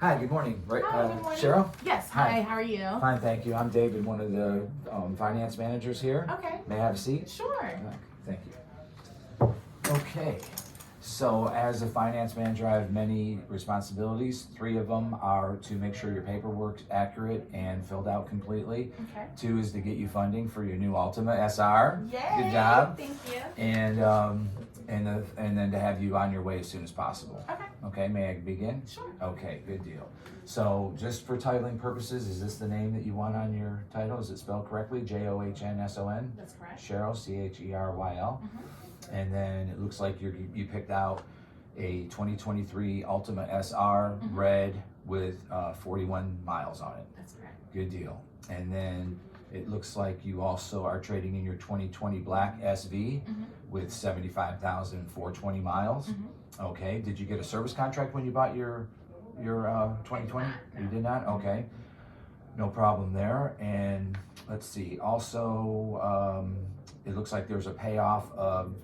Hi, good morning. Right, Hi, good morning. Cheryl? Yes, Hi. hi, how are you? Fine, thank you. I'm David, one of the finance managers here. Okay. May I have a seat? Sure. Okay, thank you. Okay, so as a finance manager, I have many responsibilities. 3 of them are to make sure your paperwork's accurate and filled out completely. Okay. 2 is to get you funding for your new Ultima SR. Yay! Good job. Thank you. And then to have you on your way as soon as possible. Okay. Okay, may I begin? Sure. Okay, good deal. So just for titling purposes, is this the name that you want on your title? Is it spelled correctly? Johnsson? That's correct. Cheryl, Cheryl. And then it looks like you picked out a 2023 Ultima SR red with 41 miles on it. That's correct. Good deal. And then it looks like you also are trading in your 2020 black SV with 75,420 miles. Okay. Did you get a service contract when you bought your 2020? No. You did not? Okay. No problem there. And let's see. Also, it looks like there's a payoff of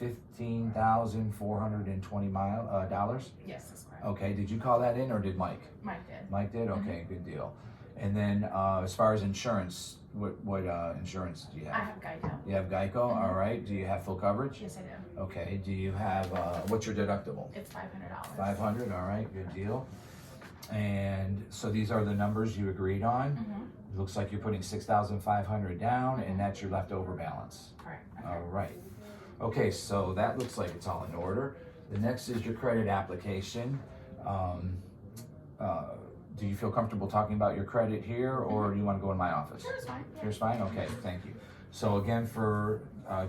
$15,420 dollars. Yes, that's correct. Okay. Did you call that in or did Mike? Mike did. Mike did? Okay, good deal. And then as far as insurance, what insurance do you I have? have Geico. You have Geico, all right. Do you have full coverage? Yes, I do. Okay, do you have, what's your deductible? It's $500. 500, all right, good deal. And so these are the numbers you agreed on. It looks like you're putting 6,500 down and that's your leftover balance. Correct. All right. Okay, so that looks like it's all in order. The next is your credit application. Do you feel comfortable talking about your credit here, or do you want to go in my office? Sure, it's fine. Yeah. Here's fine? Okay, thank you. So again,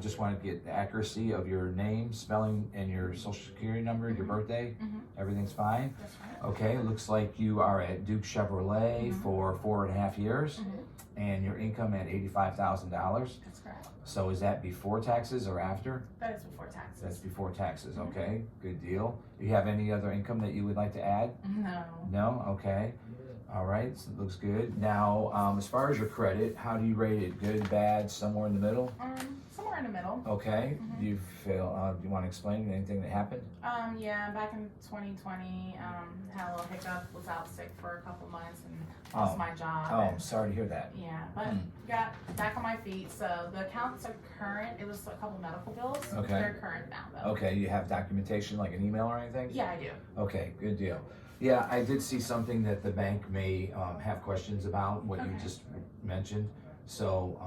just want to get the accuracy of your name, spelling, and your social security number, your birthday. Everything's fine? That's fine. Okay, it looks like you are at Duke Chevrolet for 4.5 years, and your income at $85,000. That's correct. So is that before taxes or after? That is before taxes. That's before taxes, okay, good deal. Do you have any other income that you would like to add? No. No, okay, all right, so it looks good. Now, as far as your credit, how do you rate it? Good, bad, somewhere in the middle? Somewhere in the middle. Okay, do you feel, do you want to explain anything that happened? Yeah, back in 2020, had a little hiccup, was out sick for a couple months and lost my job. Oh, and- I'm sorry to hear that. Yeah, but got back on my feet. So the accounts are current. It was a couple medical bills. Okay. They're current now, though. Okay, you have documentation, like an email or anything? Yeah, I do. Okay, good deal. Yeah, I did see something that the bank may have questions about, what you Okay. just mentioned. So,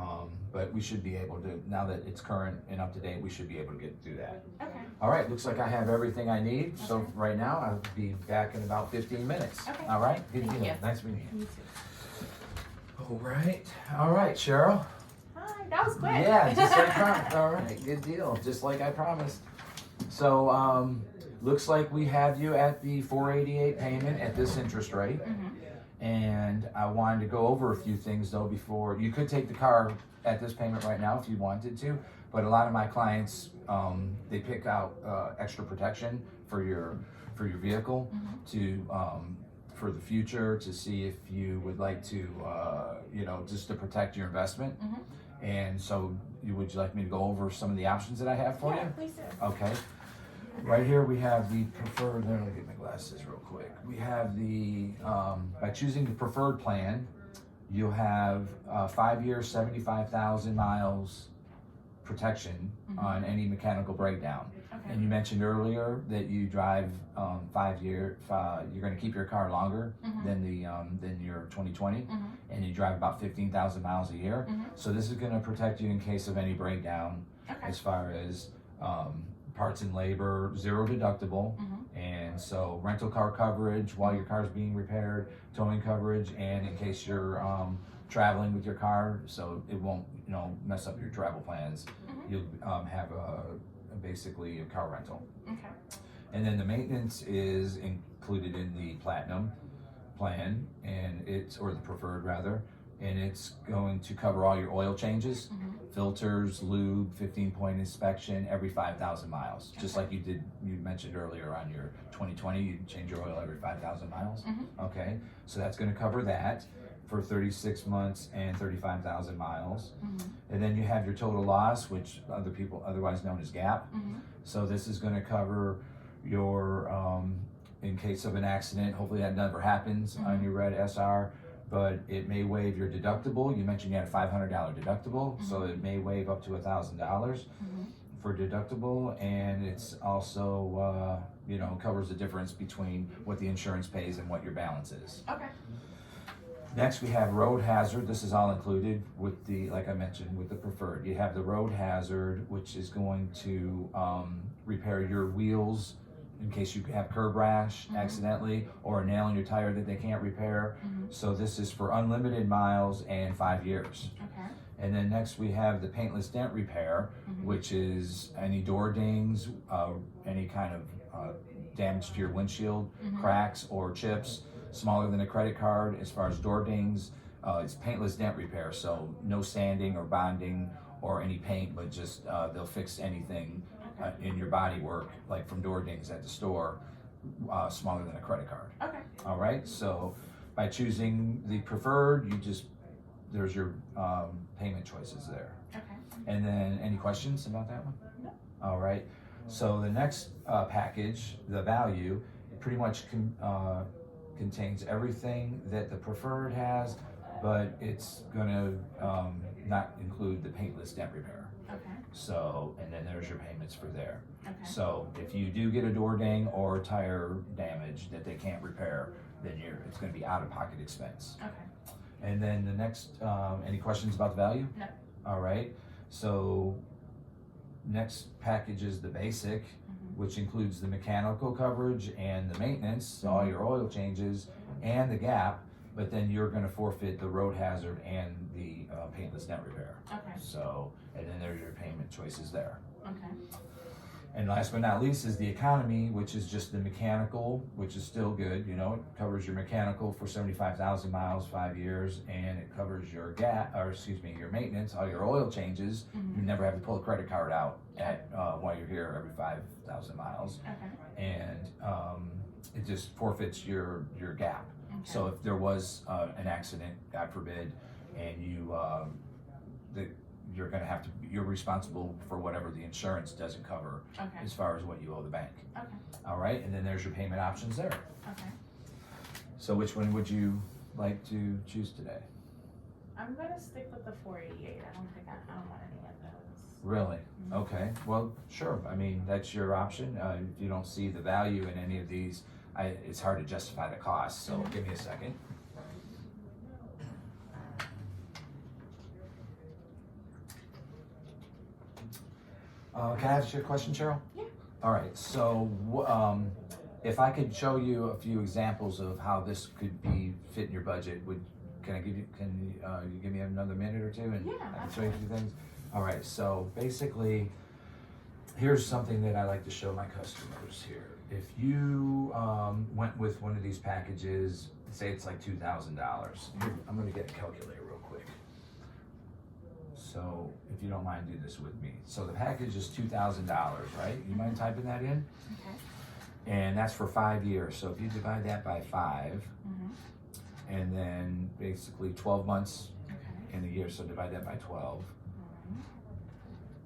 but we should be able to, now that it's current and up to date, we should be able to get through that. Okay. All right, looks like I have everything I need. So Okay. right now, I'll be back in about 15 minutes. Okay. All right, good Thank deal. you. Nice meeting you. You too. All right, Cheryl. Hi, that was quick. Yeah, just like promised. All right, good deal. Just like I promised. So, looks like we have you at the 488 payment at this interest rate. And I wanted to go over a few things though before. You could take the car at this payment right now if you wanted to, but a lot of my clients, they pick out extra protection for your vehicle to for the future, to see if you would like to, just to protect your investment. And so, would you like me to go over some of the options that I have for Yeah, you? please do. Okay. Right here we have the preferred, let me get my glasses real quick. We have the, by choosing the preferred plan, you'll have 5 years, 75,000 miles protection on any mechanical breakdown. Okay. And you mentioned earlier that you drive 5 year, you're gonna keep your car longer than your 2020, and you drive about 15,000 miles a year. So this is gonna protect you in case of any breakdown, Okay. as far as parts and labor, zero deductible, and so rental car coverage while your car's being repaired, towing coverage, and in case you're traveling with your car, so it won't mess up your travel plans. You'll have basically a car rental. Okay. And then the maintenance is included in the platinum plan, or the preferred rather, and it's going to cover all your oil changes, filters, lube, 15-point inspection every 5,000 miles. Just like you mentioned earlier on your 2020, you change your oil every 5,000 miles. Okay, so that's going to cover that for 36 months and 35,000 miles. And then you have your total loss, which other people otherwise known as GAP. So this is going to cover your in case of an accident. Hopefully that never happens on your red SR, but it may waive your deductible. You mentioned you had a $500 deductible, so it may waive up to $1,000 for deductible, and it's also, you know, covers the difference between what the insurance pays and what your balance is. Okay. Next, we have road hazard. This is all included with the, like I mentioned, with the preferred. You have the road hazard, which is going to repair your wheels in case you have curb rash accidentally, or a nail in your tire that they can't repair. So this is for unlimited miles and 5 years. Okay. And then next we have the paintless dent repair, which is any door dings, any kind of damage to your windshield, cracks or chips, smaller than a credit card. As far as door dings, it's paintless dent repair, so no sanding or bonding or any paint, but just they'll fix anything in your body work, like from door dings at the store, smaller than a credit card. Okay. All right, so by choosing the preferred, there's your payment choices there. Okay. And then any questions about that one? No. All right, so the next package, the value, it pretty much contains everything that the preferred has, but it's gonna not include the paintless dent repair. Okay. So, and then there's your payments for there. Okay. So if you do get a door ding or tire damage that they can't repair, then it's gonna be out-of-pocket expense. Okay. And then the next, any questions about the value? No. All right, so next package is the basic, which includes the mechanical coverage and the maintenance, all your oil changes, and the gap, but then you're gonna forfeit the road hazard and the paintless dent repair. Okay. So, and then there's your payment choices there. Okay. And last but not least is the economy, which is just the mechanical, which is still good. You know, it covers your mechanical for 75,000 miles, 5 years, and it covers your your maintenance, all your oil changes. You never have to pull a credit card out while you're here every 5,000 miles. Okay. And it just forfeits your gap. Okay. So if there was an accident, God forbid, and you're responsible for whatever the insurance doesn't cover Okay. as far as what you owe the bank. Okay. All right, and then there's your payment options there. Okay. So which one would you like to choose today? I'm gonna stick with the 488. I don't want any of those. Really? Okay, well, sure. I mean, that's your option. If you don't see the value in any of these, it's hard to justify the cost, so give me a second. Can I ask you a question, Cheryl? Yeah. All right, so if I could show you a few examples of how this could fit in your budget, can you give me another minute or two and Yeah, I can show you a few things? All right, so basically, here's something that I like to show my customers here. If you went with one of these packages, say it's like $2,000. I'm gonna get a calculator real quick. So if you don't mind, do this with me. So the package is $2,000, right? You mind typing that in? Okay. And that's for 5 years. So if you divide that by 5, and then basically 12 months Okay. in a year, so divide that by 12.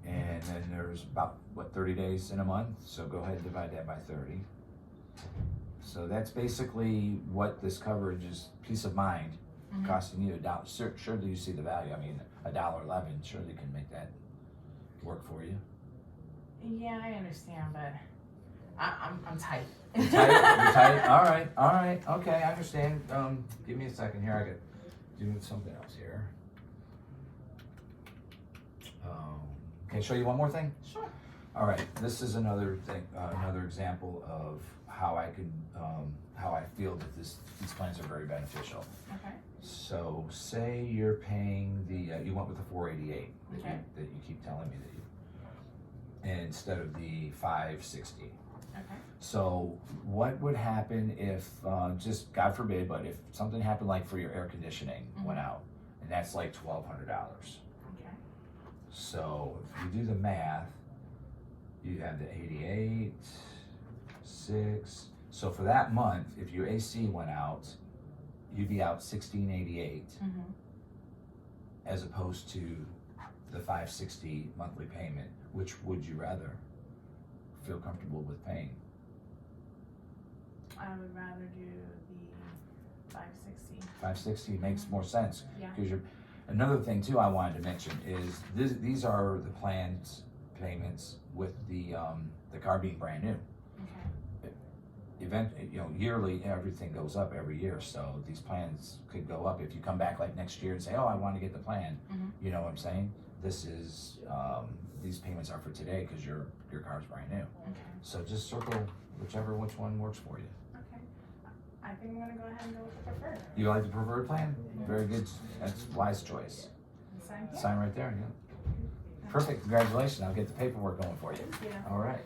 And then there's about, 30 days in a month? So go ahead and divide that by 30. So that's basically what this coverage is, peace of mind, costing you $1. Surely you see the value. I mean, $1.11 surely can make that work for you. Yeah, I understand, but I'm tight. You're tight? You're tight? All right, okay, I understand. Give me a second here. I got doing something else here. Can I show you one more thing? Sure. All right, this is another thing, another example of how I feel that these plans are very beneficial. Okay. So say you're paying you went with the 488 Okay. that you keep telling me that instead of the 560. Okay. So what would happen if, just God forbid, but if something happened like for your air conditioning went out, and that's like $1,200. Okay. So if you do the math, you have the 88, 6. So for that month, if your AC went out, you'd be out $1,688 as opposed to the $560 monthly payment. Which would you rather feel comfortable with paying? I would rather do the 560. 560 makes more sense. Yeah. Because another thing too I wanted to mention is these are the plans payments with the car being brand new. Okay. Yearly everything goes up every year, so these plans could go up if you come back like next year and say, oh, I want to get the plan. Mhm. You know what I'm saying? This is these payments are for today because your car's brand new. Okay. So just circle which one works for you. Okay. I think I'm gonna go ahead and go with the preferred. You like the preferred plan? Very good. That's wise choice. Sign here. Sign right there. Yeah. Perfect. Congratulations. I'll get the paperwork going for you. Thank you. All right.